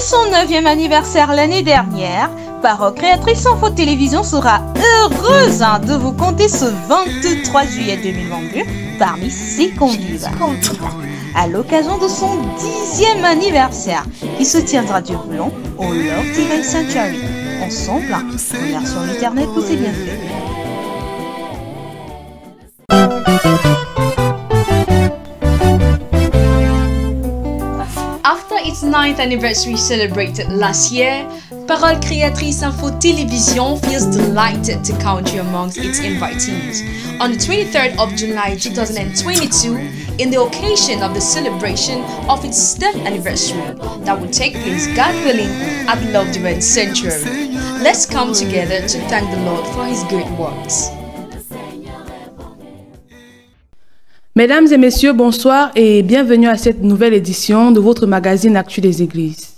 son 9e anniversaire l'année dernière, Parole Créatrice Info Télévision sera heureuse de vous compter ce 23 juillet 2022 parmi ses convives. À l'occasion de son 10e anniversaire qui se tiendra du Voulon au Love Divine Sanctuary. Ensemble, remercions l'Éternel pour ses bienfaits. After its 9th anniversary celebrated last year, Parole Créatrice Info Télévision feels delighted to count you amongst its invitees. On the 23rd of July 2022, in the occasion of the celebration of its 10th anniversary that will take place, God willing, at Love Divine Sanctuary. Let's come together to thank the Lord for His great works. Mesdames et messieurs, bonsoir et bienvenue à cette nouvelle édition de votre magazine Actu des Églises.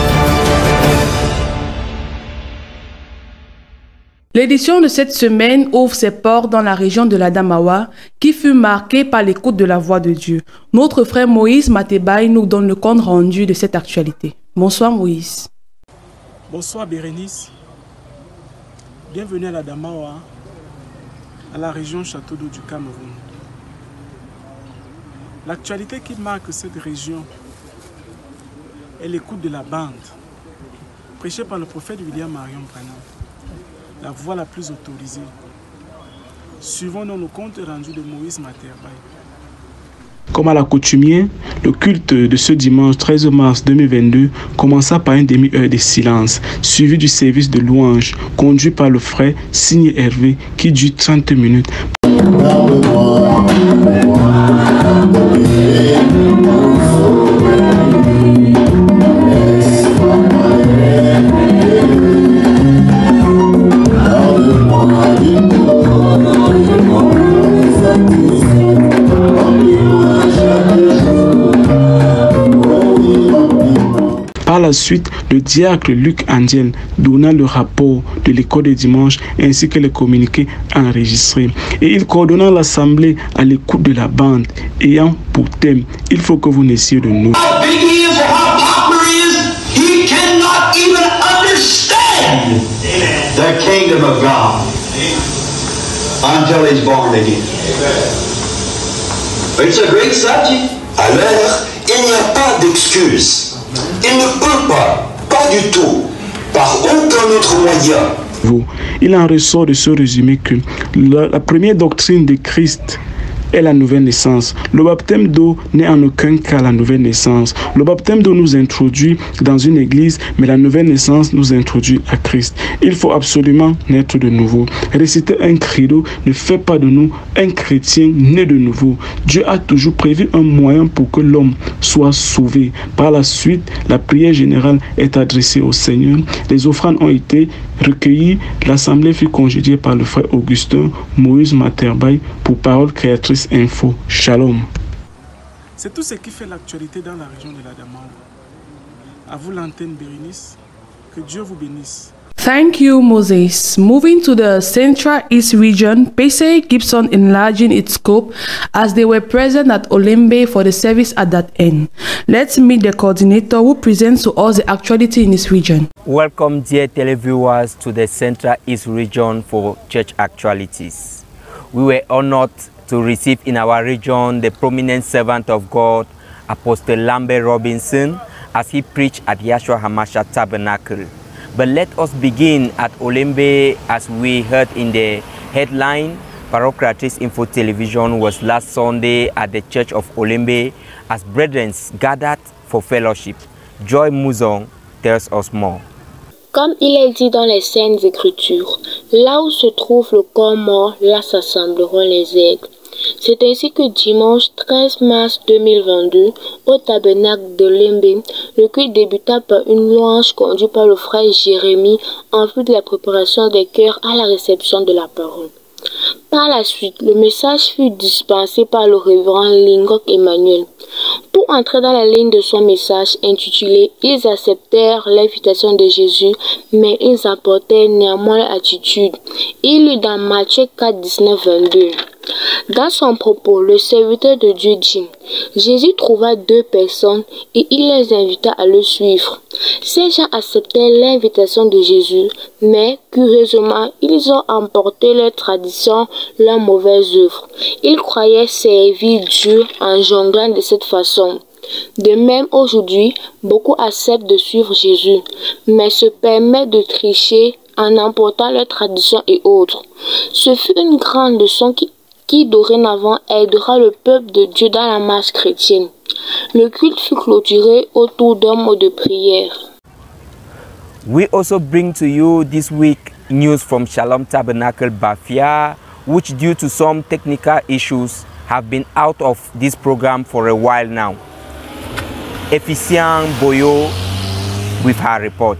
L'édition de cette semaine ouvre ses portes dans la région de l'Adamawa, qui fut marquée par l'écoute de la voix de Dieu. Notre frère Moïse Matebaï nous donne le compte rendu de cette actualité. Bonsoir Moïse. Bonsoir Bérénice. Bienvenue à l'Adamawa, à la région Château d'Eau du Cameroun. L'actualité qui marque cette région est l'écoute de la bande, prêchée par le prophète William Marion Branham, la voix la plus autorisée. Suivons dans le compte rendu de Moïse Matebaï. Comme à l'accoutumée, le culte de ce dimanche 13 mars 2022 commença par une demi-heure de silence, suivi du service de louange, conduit par le frère Signé Hervé, qui dure 30 minutes. Par la suite, le diacre Luc Andiel donna le rapport de l'école de dimanche ainsi que les communiqués enregistrés. Et il coordonna l'assemblée à l'écoute de la bande, ayant pour thème « Il faut que vous naissiez de nous ». The kingdom of God until he's born again. It's a great subject. Alors, il n'y a pas d'excuse. Il ne peut pas du tout, par aucun autre moyen. Il en ressort de ce résumé que la première doctrine de Christ est la nouvelle naissance. Le baptême d'eau n'est en aucun cas la nouvelle naissance. Le baptême d'eau nous introduit dans une église, mais la nouvelle naissance nous introduit à Christ. Il faut absolument naître de nouveau. Réciter un credo ne fait pas de nous un chrétien né de nouveau. Dieu a toujours prévu un moyen pour que l'homme soit sauvé. Par la suite, la prière générale est adressée au Seigneur. Les offrandes ont été recueillies. L'assemblée fut congédiée par le frère Augustin Moïse Matebaï pour Parole Créatrice Info. Shalom. C'est tout ce qui fait l'actualité dans la région de l'Adamawa. À vous l'antenne Bérénice. Que Dieu vous bénisse. Thank you, Moses. Moving to the Central East region, PCA keeps on enlarging its scope as they were present at Olembe for the service at that end. Let's meet the coordinator who presents to us the actuality in this region. Welcome, dear televiewers, to the Central East region for church actualities. We were honored to receive in our region the prominent servant of God, Apostle Lambert Robinson, as he preached at Yahshua Hamashiach Tabernacle. But let us begin at Olembe. As we heard in the headline, Parole Créatrice Info Television was last Sunday at the Church of Olembe as brethren gathered for fellowship. Joy Mouzon tells us more. Comme il est dit dans les Saintes Écritures, là où se trouve le corps mort, là s'assembleront les aigles. C'est ainsi que dimanche 13 mars 2022, au tabernacle de Lembe, le culte débuta par une louange conduite par le frère Jérémie en vue de la préparation des cœurs à la réception de la parole. Par la suite, le message fut dispensé par le révérend Lingok Emmanuel. Pour entrer dans la ligne de son message intitulé « Ils acceptèrent l'invitation de Jésus, mais ils apportèrent néanmoins l'attitude ». Il lut dans Matthieu 4, 19, 22. Dans son propos, le serviteur de Dieu dit: Jésus trouva 2 personnes et il les invita à le suivre. Ces gens acceptaient l'invitation de Jésus, mais curieusement, ils ont emporté leurs traditions, leurs mauvaises œuvres. Ils croyaient servir Dieu en jonglant de cette façon. De même, aujourd'hui, beaucoup acceptent de suivre Jésus, mais se permettent de tricher en emportant leurs traditions et autres. Ce fut une grande leçon qui dorénavant aidera le peuple de Dieu dans la marche chrétienne. Le culte fut clôturé autour d'un mot de prière. We also bring to you this week news from Shalom Tabernacle Bafia, which due to some technical issues have been out of this program for a while now. Efficient Boyo with her report.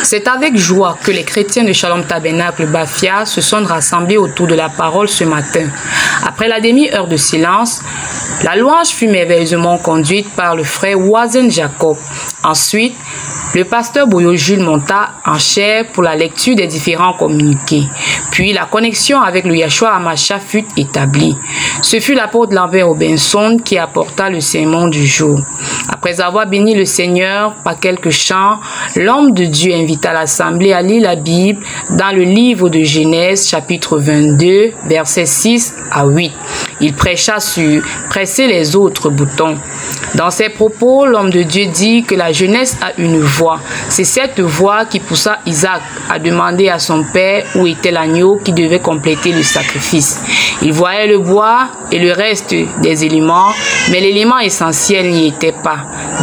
C'est avec joie que les chrétiens de Shalom Tabernacle Bafia se sont rassemblés autour de la parole ce matin. Après la demi-heure de silence, la louange fut merveilleusement conduite par le frère Wazen Jacob. Ensuite, le pasteur Boyo Jules monta en chair pour la lecture des différents communiqués. Puis la connexion avec le Yeshua Hamashiach fut établie. Ce fut l'apôtre Lambert Robinson qui apporta le sermon du jour. Après avoir béni le Seigneur par quelques chants, l'homme de Dieu invita l'assemblée à lire la Bible dans le livre de Genèse, chapitre 22, versets 6 à 8. Il prêcha sur « presser les autres boutons ». Dans ses propos, l'homme de Dieu dit que la jeunesse a une voix. C'est cette voix qui poussa Isaac à demander à son père où était l'agneau qui devait compléter le sacrifice. Il voyait le bois et le reste des éléments, mais l'élément essentiel n'y était pas.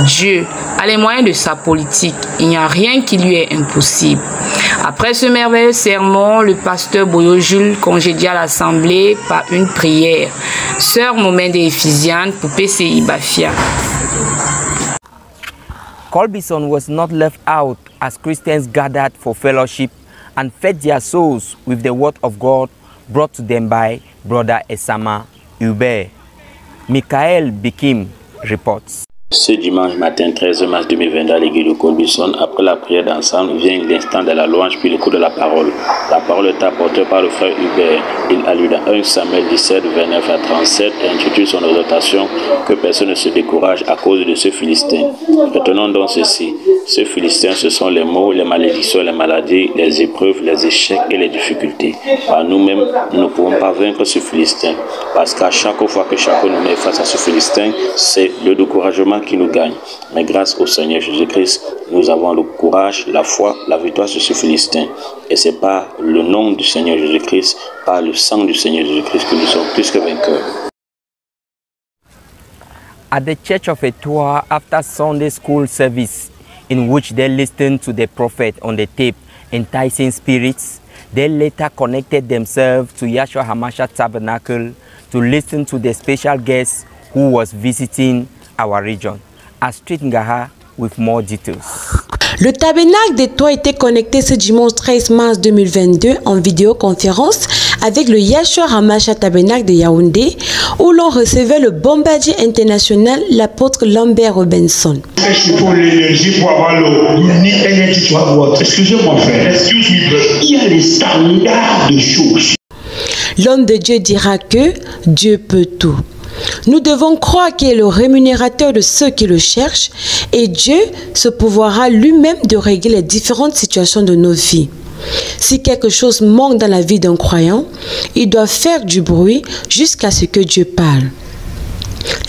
Dieu a les moyens de sa politique. Il n'y a rien qui lui est impossible. Après ce merveilleux sermon, le pasteur Boyo Jules congédia l'assemblée par une prière. Sœur Momende Ephésiane pour PCI Bafia. Colbison was not left out as Christians gathered for fellowship and fed their souls with the word of God brought to them by Brother Esama Hubert. Michael Bikim reports. Ce dimanche matin 13 mars 2022 à l'église de Colbison, après la prière d'ensemble, vient l'instant de la louange puis le coup de la parole. La parole est apportée par le frère Hubert. Il a lu dans 1 Samuel 17, 29 à 37 et intitule son exhortation « Que personne ne se décourage à cause de ce Philistin ». Retenons donc ceci. Ce Philistin, ce sont les maux, les malédictions, les maladies, les épreuves, les échecs et les difficultés. Par nous-mêmes, nous ne pouvons pas vaincre ce Philistin. Parce qu'à chaque fois que chacun nous met face à ce Philistin, c'est le découragement qui nous gagne. Mais grâce au Seigneur Jésus-Christ, nous avons le courage, la foi, la victoire sur ce Philistin. Et c'est par le nom du Seigneur Jésus-Christ, par le sang du Seigneur Jésus-Christ que nous sommes plus que vainqueurs. At the Church of Etoile, after Sunday school service, in which they listened to the prophet on the tape, Enticing Spirits, they later connected themselves to Yeshua Hamashiach Tabernacle to listen to the special guest who was visiting our region. Astrid Ngaha with more details. Le tabernacle d'Etoile était connecté ce dimanche 13 mars 2022 en vidéoconférence avec le Yeshua Hamashiach Tabernacle de Yaoundé où l'on recevait le bombardier international, l'apôtre Lambert Robinson. Pour l'énergie, pour avoir l'eau, excusez-moi frère, il y a les standards de choses. L'homme de Dieu dira que Dieu peut tout. Nous devons croire qu'il est le rémunérateur de ceux qui le cherchent et Dieu se pourvoira lui-même de régler les différentes situations de nos vies. Si quelque chose manque dans la vie d'un croyant, il doit faire du bruit jusqu'à ce que Dieu parle.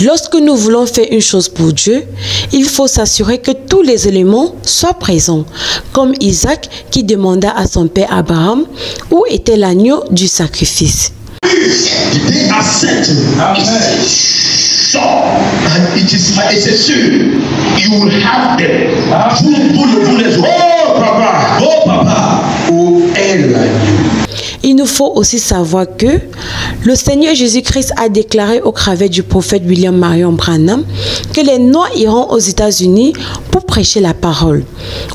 Lorsque nous voulons faire une chose pour Dieu, il faut s'assurer que tous les éléments soient présents, comme Isaac qui demanda à son père Abraham où était l'agneau du sacrifice. They are certain. Sure. And it is sûr. You will have them. Oh papa. Oh elle. Il nous faut aussi savoir que le Seigneur Jésus-Christ a déclaré au travers du prophète William Marion Branham que les Noirs iront aux États-Unis pour prêcher la parole.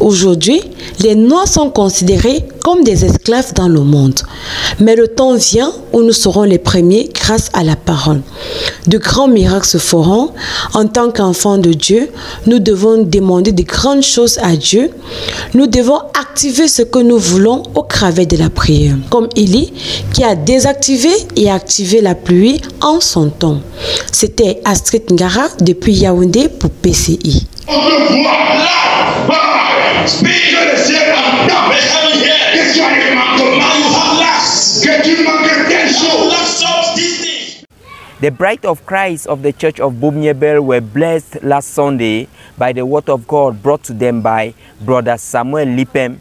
Aujourd'hui, les Noirs sont considérés comme des esclaves dans le monde. Mais le temps vient où nous serons les premiers grâce à la parole. De grands miracles se feront. En tant qu'enfants de Dieu, nous devons demander de grandes choses à Dieu. Nous devons activer ce que nous voulons au travers de la prière. Comme Élie qui a désactivé et activé la pluie en son temps. C'était Astrid Ngara depuis Yaoundé pour PCI. On te voit là, spirituel le ciel en temps. Que tu as des manquements, que tu manques telle chose. The bride of Christ of the Church of Bumyebel were blessed last Sunday by the word of God brought to them by Brother Samuel Lipem.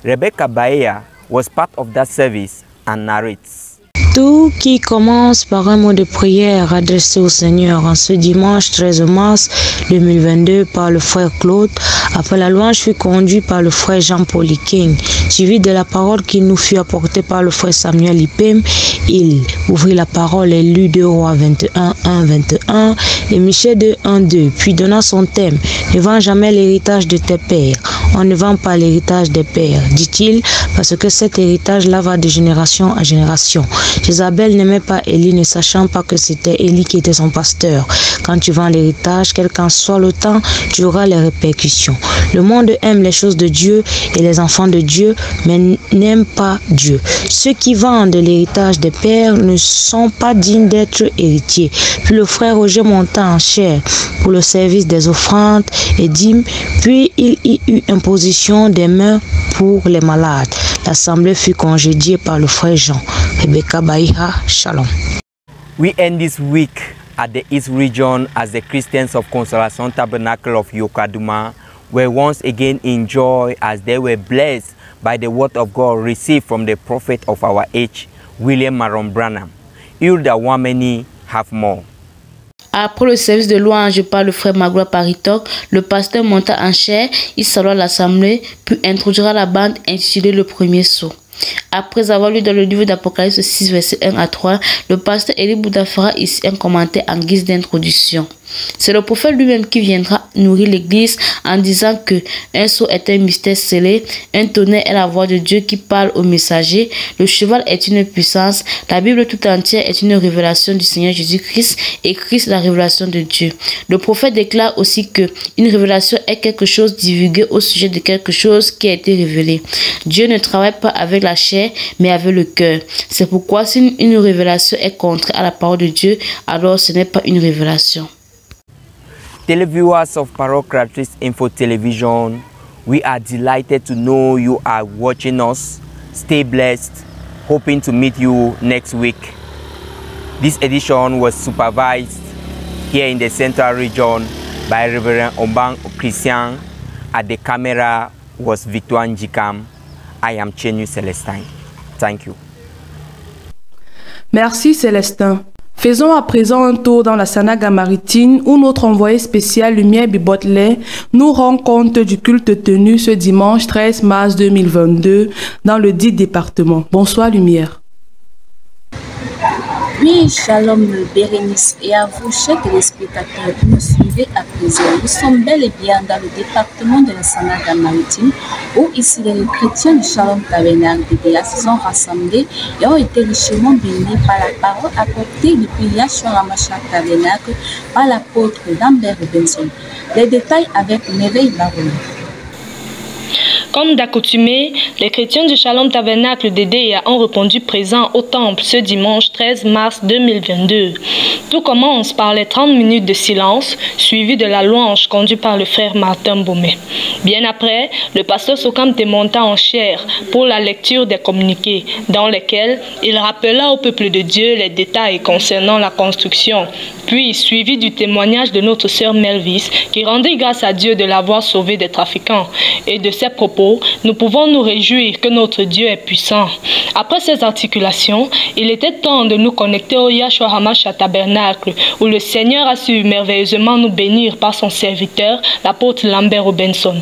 Rebecca Baea was part of that service and narrates. Tout qui commence par un mot de prière adressé au Seigneur en ce dimanche 13 mars 2022 par le frère Claude. Après la louange fut conduit par le frère Jean-Paul King, suivi de la parole qui nous fut apportée par le frère Samuel Ipem. Il ouvrit la parole et lut 2 Rois 21, 1, 21 et Michée 2, 1, 2, puis donna son thème: ne vends jamais l'héritage de tes pères. On ne vend pas l'héritage des pères, dit-il, parce que cet héritage-là va de génération à génération. Jézabel n'aimait pas Élie, ne sachant pas que c'était Élie qui était son pasteur. Quand tu vends l'héritage, quel qu'en soit le temps, tu auras les répercussions. Le monde aime les choses de Dieu et les enfants de Dieu, mais n'aiment pas Dieu. Ceux qui vendent l'héritage des pères ne sont pas dignes d'être héritiers. Puis le frère Roger monta en chair pour le service des offrandes et dîmes, puis il y eut imposition des mains pour les malades. L'assemblée fut congédiée par le frère Jean. Rebecca Baïha, Shalom. We end this week at the East Region as the Christians of Consolation Tabernacle of Yokaduma were once again in joy as they were blessed by the word of God received from the prophet of our age, William Maron Branham. Hilda Wameni have more. Après le service de louange par le frère Magloire Paritok, le pasteur monta en chair, il salua l'assemblée, puis introduira la bande intitulée Le Premier Saut. Après avoir lu dans le livre d'Apocalypse 6, versets 1 à 3, le pasteur Eli Bouddha fera ici un commentaire en guise d'introduction. C'est le prophète lui-même qui viendra nourrir l'église en disant que un sceau est un mystère scellé, un tonnerre est la voix de Dieu qui parle au messager, le cheval est une puissance, la Bible tout entière est une révélation du Seigneur Jésus-Christ et Christ la révélation de Dieu. Le prophète déclare aussi que une révélation est quelque chose divulgué au sujet de quelque chose qui a été révélé. Dieu ne travaille pas avec la chair mais avec le cœur. C'est pourquoi si une révélation est contraire à la parole de Dieu, alors ce n'est pas une révélation. Televiewers of Parocratis Info Television, we are delighted to know you are watching us. Stay blessed, hoping to meet you next week. This edition was supervised here in the Central Region by Reverend Ombang Christian. At the camera was Victoire Njikam. I am Chenu Celestine. Thank you. Merci Célestin. Faisons à présent un tour dans la Sanaga maritime où notre envoyé spécial Lumière Bibotlet nous rend compte du culte tenu ce dimanche 13 mars 2022 dans le dit département. Bonsoir Lumière. Oui, shalom Bérénice et à vous, chers téléspectateurs qui nous suivez à présent. Nous sommes bel et bien dans le département de la Sanaga maritime où ici les chrétiens du Shalom Tabernacle DDA se sont rassemblés et ont été richement bénis par la parole apportée depuis Yahshua Hamashiach Tabernacle par l'apôtre Lambert Robinson. Les détails avec Merveille Baroula. Comme d'accoutumé, les chrétiens du Shalom Tabernacle d'Edea ont répondu présent au temple ce dimanche 13 mars 2022. Tout commence par les 30 minutes de silence, suivi de la louange conduite par le frère Martin Baumé. Bien après, le pasteur Sokam monta en chair pour la lecture des communiqués, dans lesquels il rappela au peuple de Dieu les détails concernant la construction, puis suivi du témoignage de notre sœur Melvis, qui rendait grâce à Dieu de l'avoir sauvée des trafiquants. Et de ses propos, nous pouvons nous réjouir que notre Dieu est puissant. Après ces articulations, il était temps de nous connecter au Yahshua Hamashiach Tabernacle, où le Seigneur a su merveilleusement nous bénir par son serviteur, l'apôtre Lambert Robinson.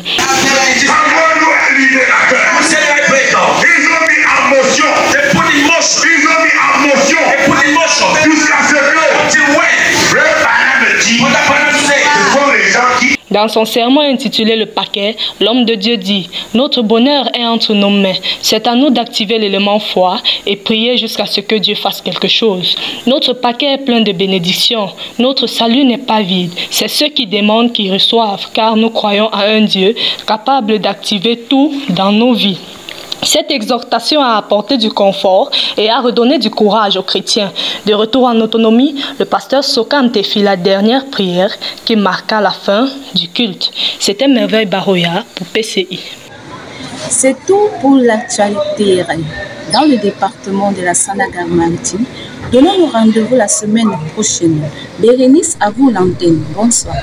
Dans son sermon intitulé Le paquet, l'homme de Dieu dit « Notre bonheur est entre nos mains. C'est à nous d'activer l'élément foi et prier jusqu'à ce que Dieu fasse quelque chose. Notre paquet est plein de bénédictions. Notre salut n'est pas vide. C'est ceux qui demandent qui reçoivent, car nous croyons à un Dieu capable d'activer tout dans nos vies. » Cette exhortation a apporté du confort et a redonné du courage aux chrétiens. De retour en autonomie, le pasteur Sokamte fit la dernière prière qui marqua la fin du culte. C'était Merveille Baroya pour PCI. C'est tout pour l'actualité dans le département de la Sanaga-Maritime. Donnons-nous rendez-vous la semaine prochaine. Bérénice, à vous l'antenne. Bonsoir.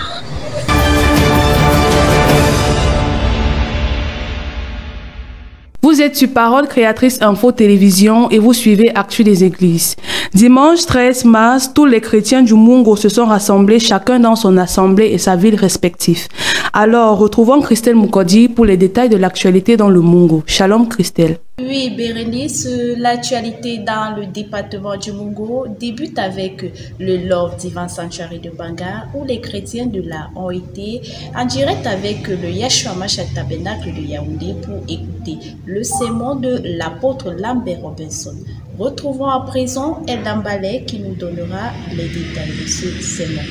Vous êtes sur Parole Créatrice Info Télévision et vous suivez Actu des Églises. Dimanche 13 mars, tous les chrétiens du Mungo se sont rassemblés, chacun dans son assemblée et sa ville respective. Alors, retrouvons Christelle Moukodi pour les détails de l'actualité dans le Mungo. Shalom Christelle. Oui, Bérénice, l'actualité dans le département du Mungo débute avec le Love Divine Sanctuary de Banga, où les chrétiens de là ont été en direct avec le Yeshua Mashiach Tabernacle de Yaoundé pour écouter le sermon de l'apôtre Lambert Robinson. Retrouvons à présent Edam Ballet qui nous donnera les détails de ce sermon.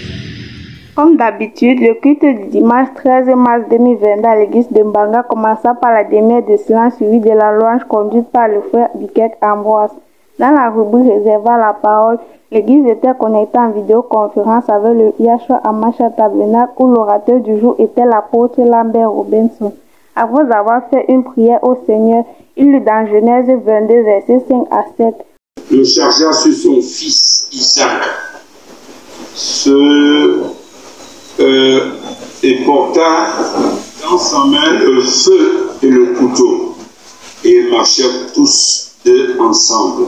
Comme d'habitude, le culte du dimanche 13 mars 2022 à l'église de Mbanga commença par la demi-heure de silence suivie de la louange conduite par le frère Biquet Ambroise. Dans la rubrique réservée à la parole, l'église était connectée en vidéoconférence avec le Yeshua Mashiach Tabernacle où l'orateur du jour était l'apôtre Lambert Robinson. Après avoir fait une prière au Seigneur, il lut dans Genèse 22, versets 5 à 7. Le chargea sur son fils Isaac, et porta dans sa main le feu et le couteau, et ils marchèrent tous deux ensemble.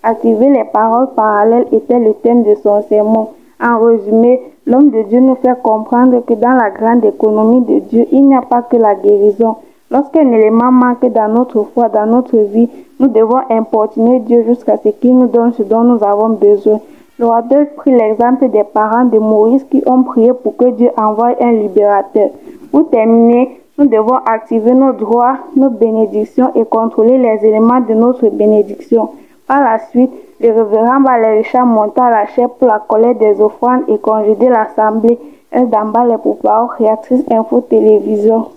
Activer les paroles parallèles était le thème de son sermon. En résumé, l'homme de Dieu nous fait comprendre que dans la grande économie de Dieu, il n'y a pas que la guérison. Lorsqu'un élément manque dans notre foi, dans notre vie, nous devons importuner Dieu jusqu'à ce qu'il nous donne ce dont nous avons besoin. L'orateur prit l'exemple des parents de Moïse qui ont prié pour que Dieu envoie un libérateur. Pour terminer, nous devons activer nos droits, nos bénédictions et contrôler les éléments de notre bénédiction. Par la suite, le révérend Valérie monta à la chaire pour la collecte des offrandes et congédier l'assemblée. Elle d'emballe pour Parole Créatrice Info Télévision.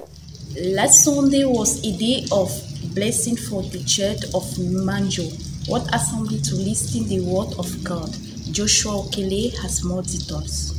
Last Sunday was a day of blessing for the church of Manjo. What assembly to listen the word of God? Joshua Okele has more details.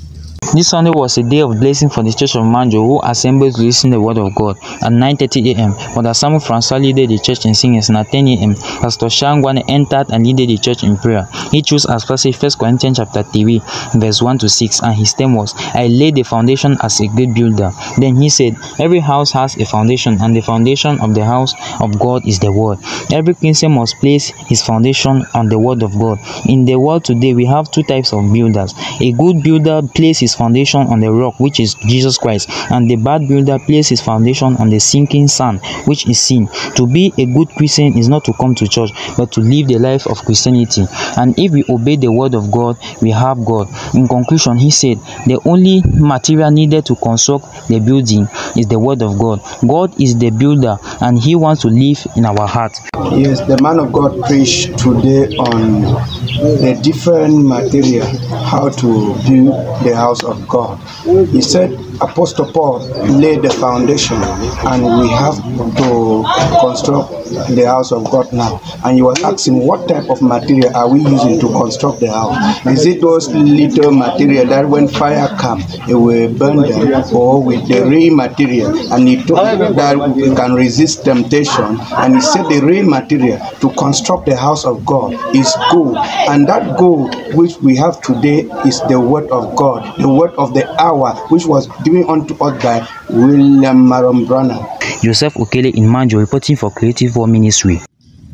This Sunday was a day of blessing for the Church of Manjo, who assembled to listen to the Word of God at 9:30 a.m. Father Samuel Francois leaded the church in singing, and at 10 a.m. Pastor Shangwan entered and leaded the church in prayer. He chose as passage 1 Corinthians chapter 3, verse 1 to 6, and his theme was, I laid the foundation as a good builder. Then he said, every house has a foundation, and the foundation of the house of God is the Word. Every Christian must place his foundation on the Word of God. In the world today, we have two types of builders. A good builder places his foundation on the rock, which is Jesus Christ, and the bad builder places his foundation on the sinking sand, which is sin. To be a good Christian is not to come to church, but to live the life of Christianity. And if we obey the word of God, we have God. In conclusion, he said, the only material needed to construct the building is the word of God. God is the builder, and he wants to live in our heart. Yes, the man of God preached today on the different material, how to build the house of God. He said Apostle Paul laid the foundation and we have to construct the house of God now. And you were asking what type of material are we using to construct the house? Is it those little material that when fire comes it will burn them, or with the real material? And he told that we can resist temptation, and he said the real material to construct the house of God is gold, and that gold which we have today is the word of God, the word of the hour, which was given unto us by William Marion Branham. Joseph Okele in Manjo reporting for Creative War Ministry.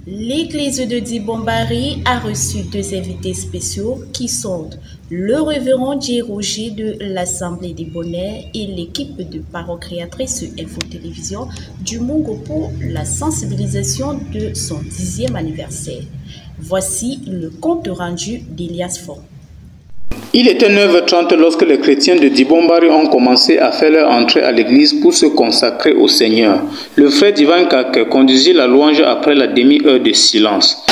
L'église de Dibombari a reçu deux invités spéciaux qui sont le révérend J. Roger de l'Assemblée des Bonnets et l'équipe de Parole Créatrice sur Info Télévision du Mungo pour la sensibilisation de son 10e anniversaire. Voici le compte rendu d'Elias Font. Il était 9h30 lorsque les chrétiens de Dibombari ont commencé à faire leur entrée à l'église pour se consacrer au Seigneur. Le frère Divan Kake conduisit la louange après la demi-heure de silence.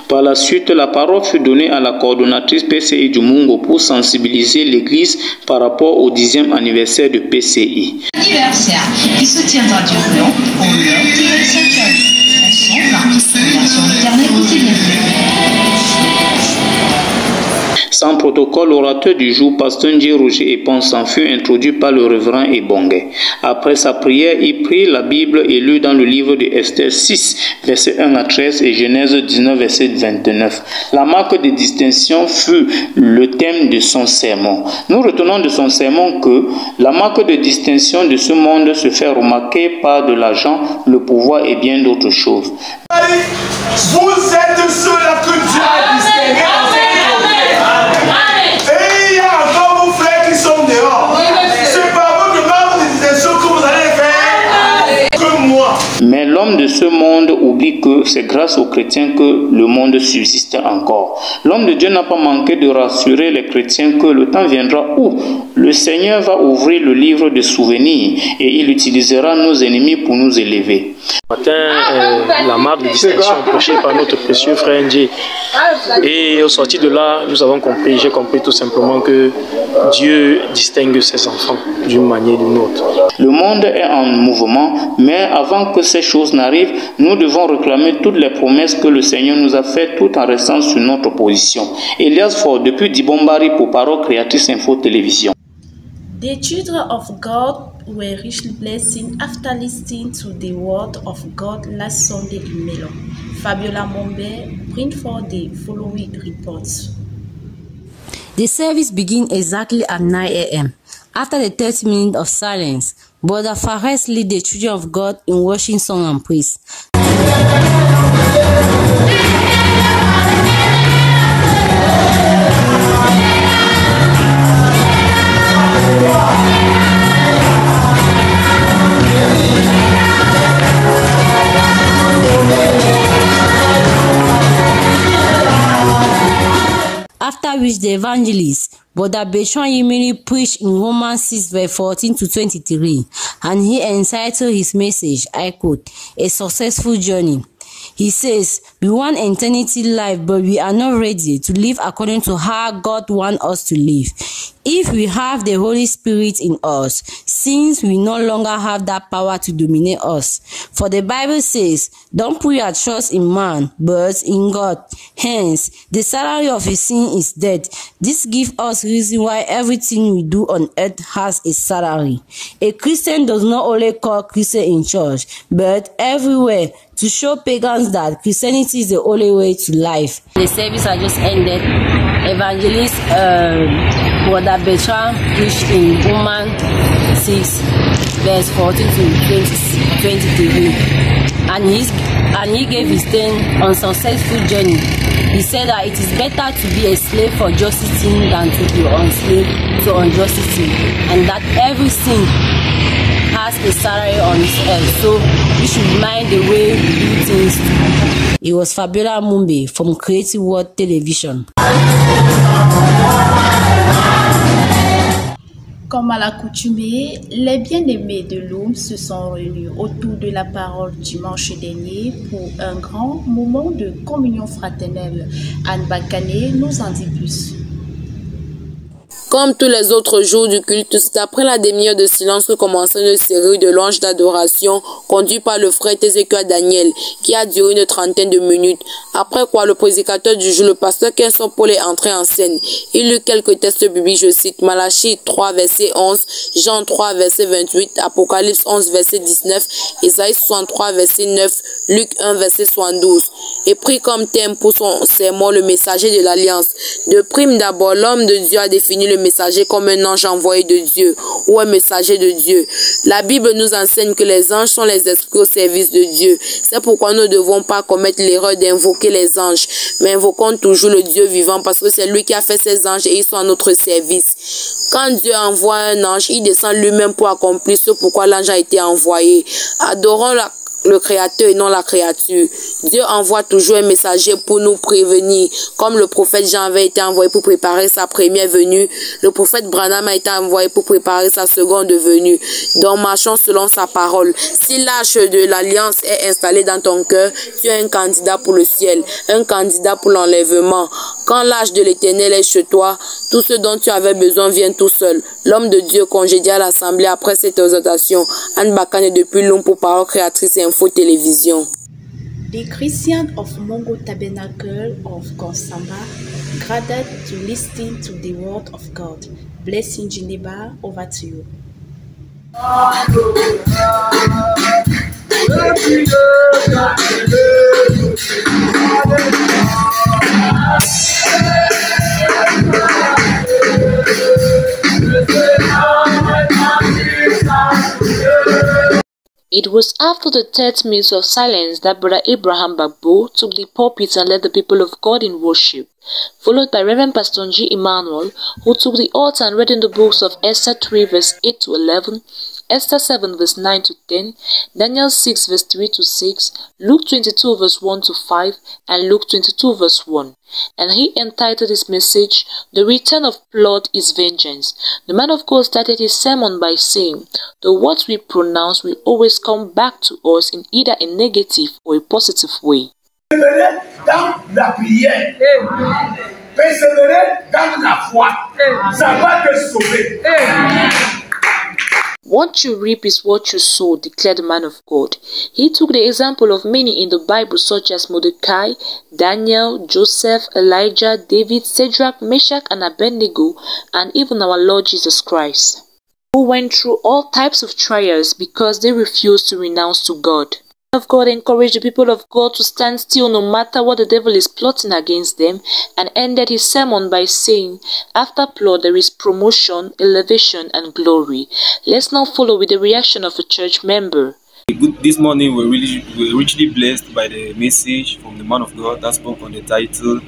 Par la suite, la parole fut donnée à la coordonnatrice PCI du Mungo pour sensibiliser l'Église par rapport au 10e anniversaire de PCI. Anniversaire qui se tiendra du Lyon au Lyon du Sanctuary. Ensemble, version éternelle quotidienne. Sans protocole, l'orateur du jour, Pasteur Ndje Roger Eponsan, fut introduit par le révérend Ebongue. Après sa prière, il prit la Bible et lut dans le livre de Esther 6, versets 1 à 13 et Genèse 19, verset 29. La marque de distinction fut le thème de son sermon. Nous retenons de son sermon que la marque de distinction de ce monde se fait remarquer par de l'argent, le pouvoir et bien d'autres choses. Vous êtes ceux-là que Dieu a distingués. Et il y a encore vos frères qui sont dehors. C'est pas votre marque de distinction que vous allez faire que moi. Mais l'homme de ce monde oublie que c'est grâce aux chrétiens que le monde subsiste encore. L'homme de Dieu n'a pas manqué de rassurer les chrétiens que le temps viendra où le Seigneur va ouvrir le livre de souvenirs et il utilisera nos ennemis pour nous élever. La marque de distinction prêchée par notre précieux frère Ndje. Et au sorti de là, nous avons compris, j'ai compris tout simplement que Dieu distingue ses enfants d'une manière ou d'une autre. Le monde est en mouvement, mais avant que ces choses n'arrivent, nous devons réclamer toutes les promesses que le Seigneur nous a faites tout en restant sur notre position. Elias Ford, depuis Dibombari pour Parole Créatrice Info Télévision. The children of God were richly blessed after listening to the word of God last Sunday in Melo. Fabiola Mombe brings forth the following reports. The service began exactly at 9 a.m. After the 30 minutes of silence, Brother Fares led the children of God in worship, song, and praise. After which the evangelist, Brother Bertrand Yimiri, preached in Romans 6 verse 14 to 23, and he entitled his message, I quote, "A Successful Journey." He says, "We want eternity life, but we are not ready to live according to how God wants us to live. If we have the Holy Spirit in us, since we no longer have that power to dominate us. For the Bible says, don't put your trust in man, but in God. Hence, the salary of a sin is death. This gives us reason why everything we do on earth has a salary. A Christian does not only call Christian in church, but everywhere, to show pagans that Christianity is the only way to life." The service has just ended. Evangelist Brother Bertrand preached in Romans 6 verse 14 to 23, and he gave his thing on successful journey. He said that it is better to be a slave for justice than to be enslaved to injustice, and that every sin has a salary on its head, so we should mind the way we do things. It was Fabiola Mumbe from Creative World Television. Comme à l'accoutumée, les bien-aimés de l'homme se sont réunis autour de la parole dimanche dernier pour un grand moment de communion fraternelle. Anne Bakane nous en dit plus. Comme tous les autres jours du culte, c'est après la demi-heure de silence que commençait une série de louanges d'adoration conduite par le frère Ezekiel Daniel, qui a duré une trentaine de minutes. Après quoi, le prédicateur du jour, le pasteur Kenson Paul, est entré en scène. Il lut quelques textes bibliques, je cite Malachie 3, verset 11, Jean 3, verset 28, Apocalypse 11, verset 19, Isaïe 63, verset 9, Luc 1, verset 72. Et pris comme thème pour son sermon le messager de l'Alliance. De prime d'abord, l'homme de Dieu a défini le messager comme un ange envoyé de Dieu ou un messager de Dieu. La Bible nous enseigne que les anges sont les esprits au service de Dieu. C'est pourquoi nous ne devons pas commettre l'erreur d'invoquer les anges, mais invoquons toujours le Dieu vivant parce que c'est lui qui a fait ces anges et ils sont à notre service. Quand Dieu envoie un ange, il descend lui-même pour accomplir ce pourquoi l'ange a été envoyé. Adorons le Créateur et non la créature. Dieu envoie toujours un messager pour nous prévenir. Comme le prophète Jean avait été envoyé pour préparer sa première venue, le prophète Branham a été envoyé pour préparer sa seconde venue. Donc marchons selon sa parole. Si l'arche de l'alliance est installée dans ton cœur, tu es un candidat pour le ciel, un candidat pour l'enlèvement. Quand l'arche de l'Éternel est chez toi, tout ce dont tu avais besoin vient tout seul. L'homme de Dieu congédia l'assemblée après cette exhortation. Anne Bakane depuis Londres pour Parole Créatrice et Info Télévision. The Christians of Mongo Tabernacle of Konsamba gathered to listen to the word of God. Blessing Geneva, over to you. It was after the 30 minutes of silence that Brother Abraham Bagbo took the pulpit and led the people of God in worship, followed by Reverend Pastor G. Emmanuel, who took the altar and read in the books of Esther 3 verse 8 to 11, Esther 7 verse 9 to 10, Daniel 6 verse 3 to 6, Luke 22 verse 1 to 5, and Luke 22 verse 1. And he entitled his message, The Return of Blood is Vengeance. The man of God started his sermon by saying, the words we pronounce will always come back to us in either a negative or a positive way. Dans la prière, persévérer dans la foi, ça va te sauver. What you reap is what you sow, declared the man of God. He took the example of many in the Bible such as Mordecai, Daniel, Joseph, Elijah, David, Shadrach, Meshach, and Abednego, and even our Lord Jesus Christ, who went through all types of trials because they refused to renounce to God. Of God encouraged the people of God to stand still no matter what the devil is plotting against them, and ended his sermon by saying, after blood there is promotion, elevation, and glory. Let's now follow with the reaction of a church member. This morning we're richly blessed by the message from the man of God that spoke on the title,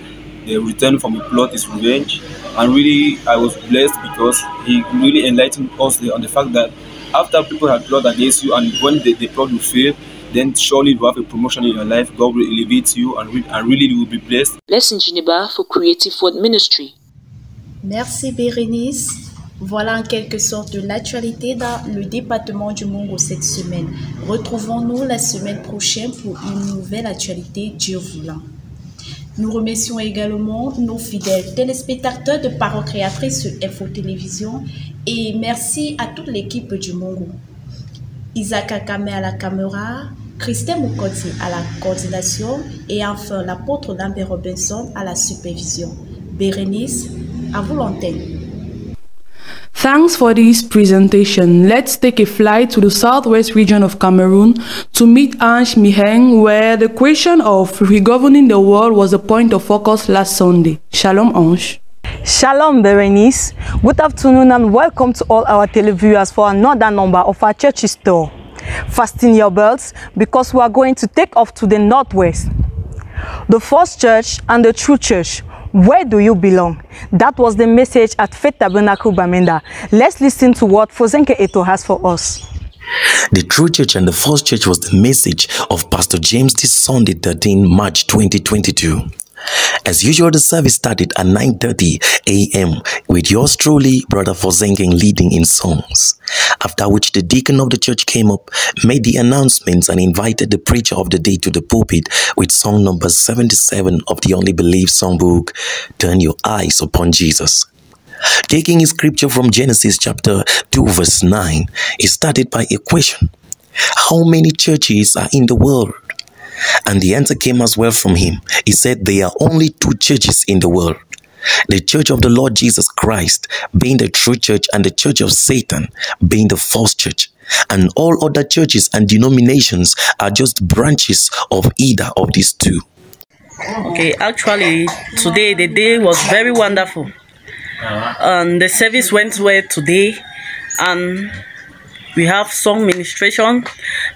The Return from a Plot is Revenge. And really I was blessed because he really enlightened us on the fact that after people had plot against you and when the plot will fail, then surely you have a promotion in your life. God will elevate you and really you will be blessed. Blessing Geneva for Creative Word Ministry. Merci Bérénice. Voilà en quelque sorte l'actualité dans le département du Mongo cette semaine. Retrouvons-nous la semaine prochaine pour une nouvelle actualité, Dieu voulant. Nous remercions également nos fidèles téléspectateurs de Parole Créatrice sur Info Télévision et merci à toute l'équipe du Mongo. Isaac Akame à la caméra, Christine Mukoti à la coordination et enfin l'apôtre Lambert Robinson à la supervision. Bérénice, à vous l'antenne. Thanks for this presentation. Let's take a flight to the southwest region of Cameroon to meet Ange Miheng, where the question of regoverning the world was a point of focus last Sunday. Shalom, Ange. Shalom, Berenice. Good afternoon and welcome to all our televiewers for another number of our church store. Fasten your belts because we are going to take off to the northwest. The first church and the true church. Where do you belong? That was the message at Faith Tabernacle Bamenda. Let's listen to what Fozenke Eto has for us. The true church and the false church was the message of Pastor James this Sunday, 13 March 2022. As usual, the service started at 9:30 a.m. with yours truly, Brother Fozenke, leading in songs. After which the deacon of the church came up, made the announcements and invited the preacher of the day to the pulpit with song number 77 of the Only Believe songbook, Turn Your Eyes Upon Jesus. Taking his scripture from Genesis chapter 2 verse 9, he started by a question. How many churches are in the world? And the answer came as well from him. He said there are only two churches in the world. The church of the Lord Jesus Christ being the true church and the church of Satan being the false church. And all other churches and denominations are just branches of either of these two. Okay, actually today the day was very wonderful. And the service went well today, and we have song ministration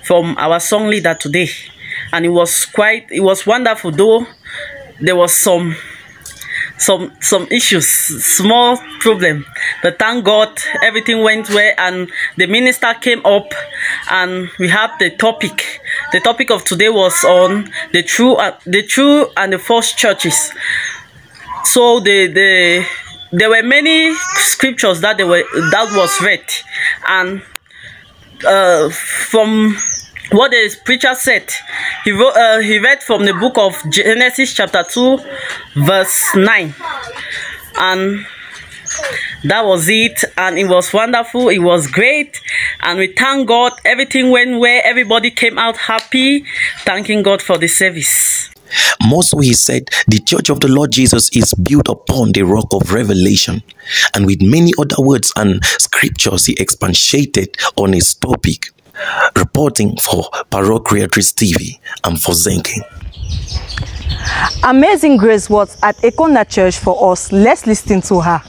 from our song leader today. And it was wonderful, though there was some some issues, small problem. But thank God, everything went well, and the minister came up, and we had the topic. The topic of today was on the true and the false churches. So there were many scriptures that was read, and from what the preacher said, he read from the book of Genesis chapter 2 verse 9, and that was it. And it was wonderful, it was great, and we thank God. Everything went well, everybody came out happy, thanking God for the service. More so, he said, the Church of the Lord Jesus is built upon the rock of revelation. And with many other words and scriptures, he expatiated on his topic. Reporting for Paroch Creatrix TV and for Zenking. Amazing Grace was at Ekona Church for us. Let's listen to her.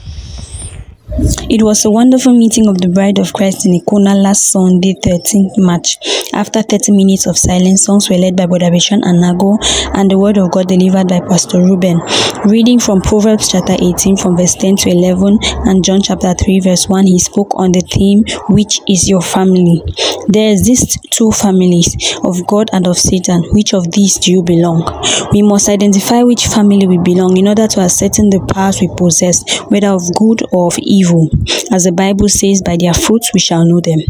It was a wonderful meeting of the Bride of Christ in Ekona last Sunday, 13th March. After 30 minutes of silence, songs were led by Brother Beshan Anago and the word of God delivered by Pastor Ruben. Reading from Proverbs chapter 18 from verse 10 to 11 and John chapter 3 verse 1, he spoke on the theme, which is your family. There exist two families, of God and of Satan. Which of these do you belong? We must identify which family we belong in order to ascertain the powers we possess, whether of good or of evil. As the Bible says, by their fruits we shall know them.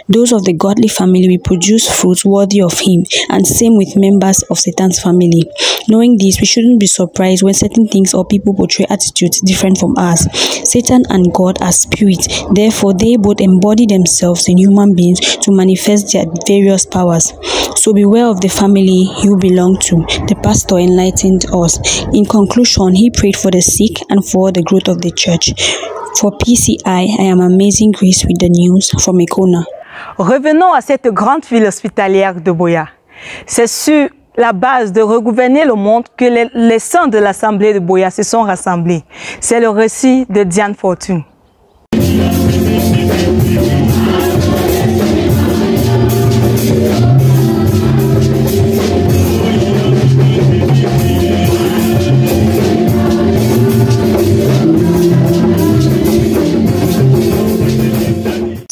Those of the godly family will produce fruits worthy of him, and same with members of Satan's family. Knowing this, we shouldn't be surprised when certain things or people portray attitudes different from ours. Satan and God are spirits, therefore they both embody themselves in human beings to manifest their various powers. So beware of the family you belong to. The pastor enlightened us. In conclusion, he prayed for the sick and for the growth of the church. For PCI, I am Amazing Grace with the news from Ekona. Revenons à cette grande ville hospitalière de Buea. C'est sur la base de regouverner le monde que les saints de l'Assemblée de Buea se sont rassemblés. C'est le récit de Diane Fortune.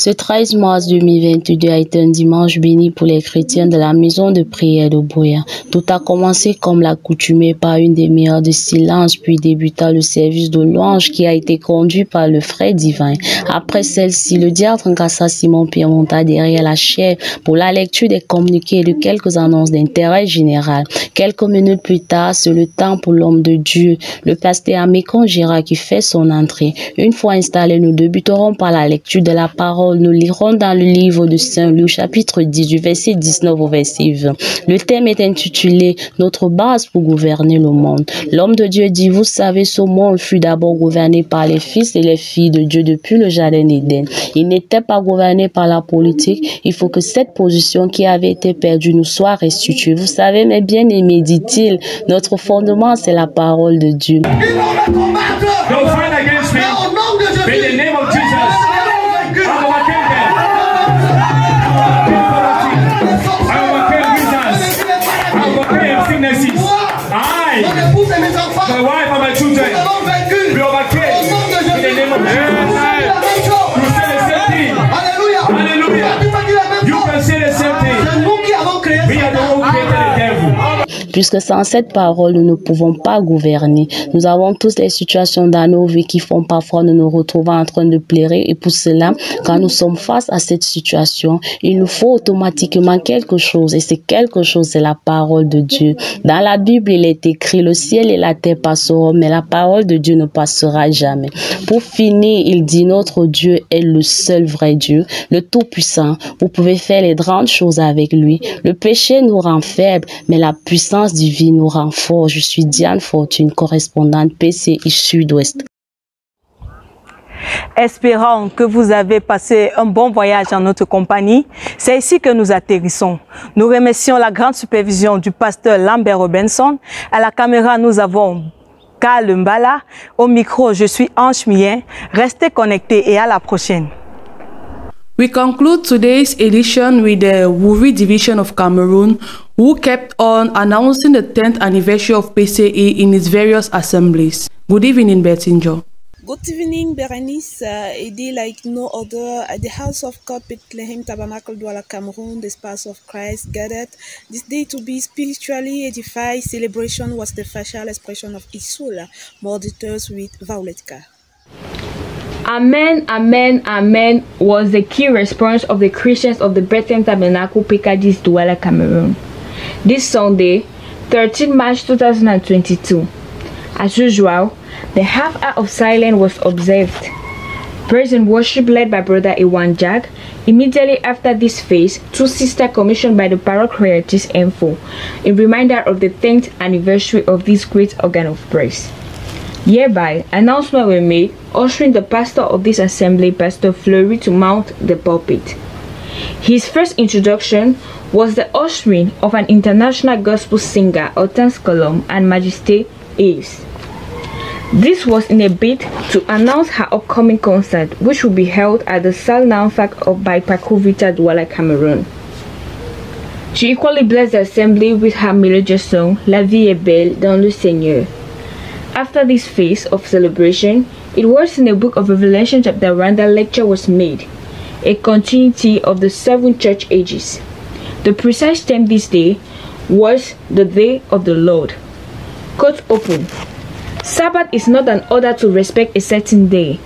Ce 13 mars 2022 a été un dimanche béni pour les chrétiens de la maison de prière de Buea. Tout a commencé comme l'accoutumée par une demi-heure de silence, puis débuta le service de louange qui a été conduit par le frère divin. Après celle-ci, le diacre Nkassa Simon-Pierre monta derrière la chaire pour la lecture des communiqués et de quelques annonces d'intérêt général. Quelques minutes plus tard, c'est le temps pour l'homme de Dieu, le pasteur Amécon Gérard, qui fait son entrée. Une fois installé, nous débuterons par la lecture de la parole. Nous lirons dans le livre de Saint Luc, chapitre 10, du verset 19 au verset 20. Le thème est intitulé « Notre base pour gouverner le monde ». L'homme de Dieu dit « Vous savez, ce monde fut d'abord gouverné par les fils et les filles de Dieu depuis le jardin d'Éden. Il n'était pas gouverné par la politique. Il faut que cette position qui avait été perdue nous soit restituée. Vous savez, mes bien-aimés, dit-il, notre fondement, c'est la parole de Dieu. » Puisque sans cette parole, nous ne pouvons pas gouverner. Nous avons tous les situations dans nos vies qui font parfois nous nous retrouver en train de pleurer. Et pour cela, quand nous sommes face à cette situation, il nous faut automatiquement quelque chose. Et c'est quelque chose, c'est la parole de Dieu. Dans la Bible, il est écrit, le ciel et la terre passeront, mais la parole de Dieu ne passera jamais. Pour finir, il dit, notre Dieu est le seul vrai Dieu, le Tout-Puissant. Vous pouvez faire les grandes choses avec lui. Le péché nous rend faibles, mais la puissance divine nous rend fort. Je suis Diane Fortune, correspondante PCI Sud-Ouest. Espérons que vous avez passé un bon voyage en notre compagnie. C'est ici que nous atterrissons. Nous remercions la grande supervision du pasteur Lambert Robinson. À la caméra, nous avons Karl Mbala. Au micro, je suis Ange Mien. Restez connectés et à la prochaine. We conclude today's edition with the Wuri division of Cameroon, who kept on announcing the 10th anniversary of PCE in its various assemblies. Good evening, Bertinjo. Good evening, Berenice. A day like no other at the House of God, Bethlehem Tabernacle, Douala, Cameroon, the spouse of Christ gathered. This day to be spiritually edified. Celebration was the facial expression of each soul. More details with Violetka. Amen, amen, amen was the key response of the Christians of the Bethlehem Tabernacle, Pekadis, Douala, Cameroon. This Sunday, 13 March 2022, as usual, the half-hour of silence was observed. Praise and worship led by Brother Ewan Jag. Immediately after this phase, two sisters commissioned by the Paroch Creatis Info, in reminder of the 10th anniversary of this great organ of praise. Hereby, announcements were made, ushering the pastor of this assembly, Pastor Fleury, to mount the pulpit. His first introduction was the ushering of an international gospel singer, Hortense Colomb, and Majesté Ace. This was in a bid to announce her upcoming concert, which will be held at the Salle Namfak of by Pakovita, Douala, Cameroon. She equally blessed the assembly with her melodious song, La vie est belle dans le Seigneur. After this phase of celebration, it was in the book of Revelation chapter 1 that lecture was made, a continuity of the 7 church ages. The precise theme this day was the day of the Lord. Quote open. Sabbath is not an order to respect a certain day.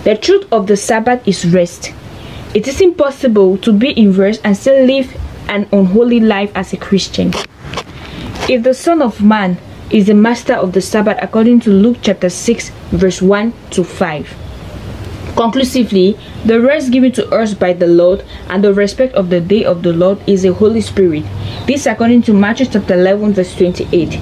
The truth of the Sabbath is rest. It is impossible to be in rest and still live an unholy life as a Christian. If the Son of Man is the master of the Sabbath according to Luke chapter 6 verse 1 to 5. Conclusively, the rest given to us by the Lord and the respect of the day of the Lord is the Holy Spirit. This according to Matthew chapter 11 verse 28.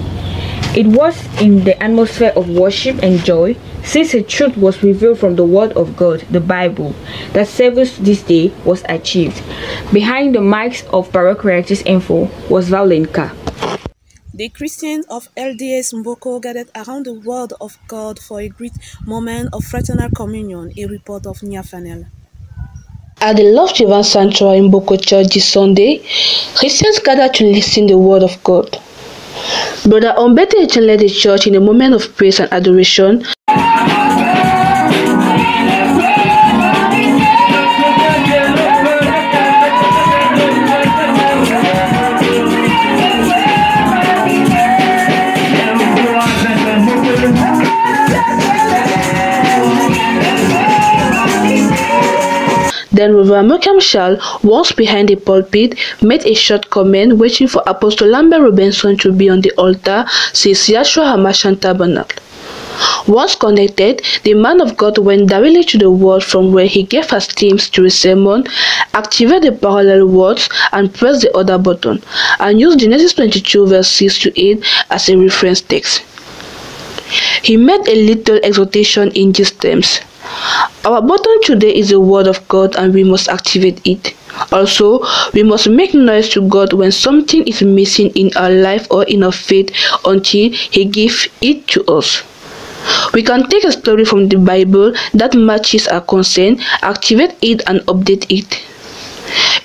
It was in the atmosphere of worship and joy, since a truth was revealed from the Word of God, the Bible, that service this day was achieved. Behind the mics of Paroch Creatis Info was Violentka. The Christians of LDS Mboko gathered around the Word of God for a great moment of fraternal communion, a report of Nia Fanel. At the Love Divine Sanctuary in Mboko Church this Sunday, Christians gathered to listen to the Word of God. Brother Ombete Etienne led the church in a moment of praise and adoration. Then Reverend Malcolm Shall, once behind the pulpit, made a short comment waiting for Apostle Lambert Robinson to be on the altar, says Yahshua HaMashiach Tabernacle. Once connected, the man of God went directly to the word from where he gave us themes to his sermon, activated the parallel words, and pressed the other button, and used Genesis 22 verse 6 to 8 as a reference text. He made a little exhortation in these terms. Our button today is the word of God and we must activate it. Also, we must make noise to God when something is missing in our life or in our faith until He gives it to us. We can take a story from the Bible that matches our concern, activate it and update it.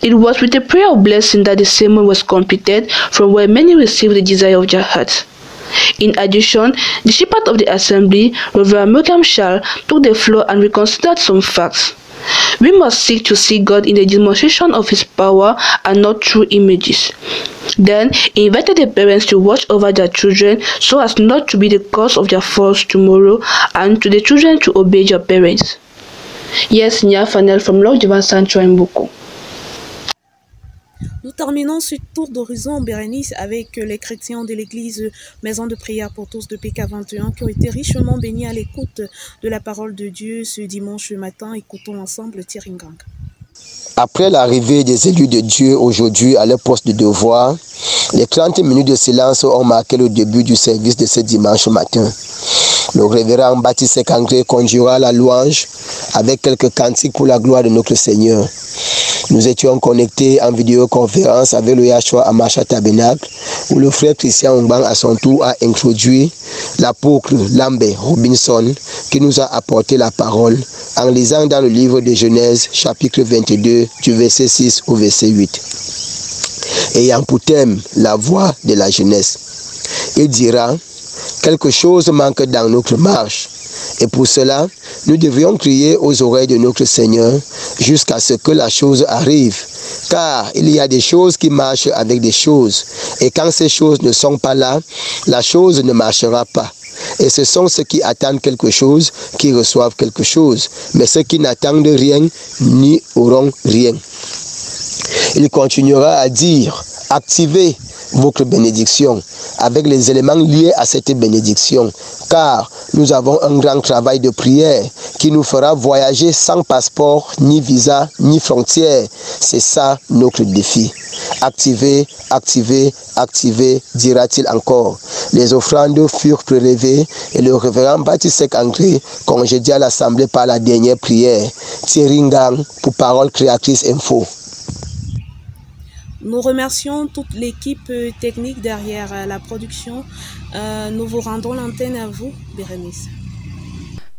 It was with a prayer of blessing that the sermon was completed, from where many received the desire of their hearts. In addition, the shepherd of the assembly, Reverend Malcolm Shall, took the floor and reconsidered some facts. We must seek to see God in the demonstration of His power and not through images. Then, he invited the parents to watch over their children so as not to be the cause of their falls tomorrow, and to the children to obey their parents. Yes, Nia Fanel from Love Divine Sanctuary Mboko. Nous terminons ce tour d'horizon, Bérénice, avec les chrétiens de l'église Maison de prière pour tous de PK21 qui ont été richement bénis à l'écoute de la parole de Dieu ce dimanche matin. Écoutons ensemble Thierry Ngang. Après l'arrivée des élus de Dieu aujourd'hui à leur poste de devoir, les 30 minutes de silence ont marqué le début du service de ce dimanche matin. Le révérend Baptiste Kangré conduira la louange avec quelques cantiques pour la gloire de notre Seigneur. Nous étions connectés en vidéoconférence avec le Yahshua Hamashiach Tabernacle, où le frère Christian Ongbang à son tour a introduit l'apôtre Lambert Robinson qui nous a apporté la parole en lisant dans le livre de Genèse chapitre 22 du verset 6 au verset 8. Ayant pour thème la voie de la jeunesse. Il dira, quelque chose manque dans notre marche. Et pour cela, nous devrions crier aux oreilles de notre Seigneur jusqu'à ce que la chose arrive. Car il y a des choses qui marchent avec des choses. Et quand ces choses ne sont pas là, la chose ne marchera pas. Et ce sont ceux qui attendent quelque chose qui reçoivent quelque chose. Mais ceux qui n'attendent rien n'y auront rien. Il continuera à dire, activez votre bénédiction avec les éléments liés à cette bénédiction, car nous avons un grand travail de prière qui nous fera voyager sans passeport, ni visa, ni frontières. C'est ça notre défi. Activez, activez, activez, dira-t-il encore. Les offrandes furent prélevées et le révérend Baptiste André congédia l'assemblée par la dernière prière. Thierry Ngang pour Parole Créatrice Info. Nous remercions toute l'équipe technique derrière la production. Nous vous rendons l'antenne à vous, Bérénice.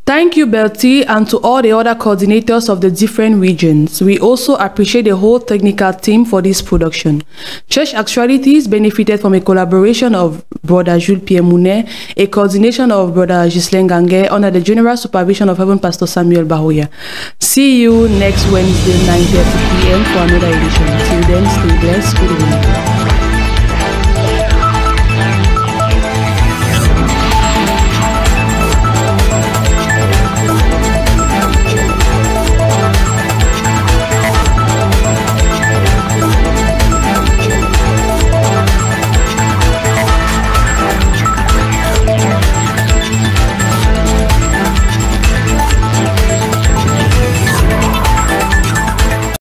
Thank you, Belty, and to all the other coordinators of the different regions. We also appreciate the whole technical team for this production. Church Actualities benefited from a collaboration of Brother Jules Pierre Mounet, a coordination of Brother Ghislain Ganguet under the general supervision of Reverend Pastor Samuel Bahoya. See you next Wednesday, 9:30 p.m. for another edition. Till then, stay blessed. Good evening.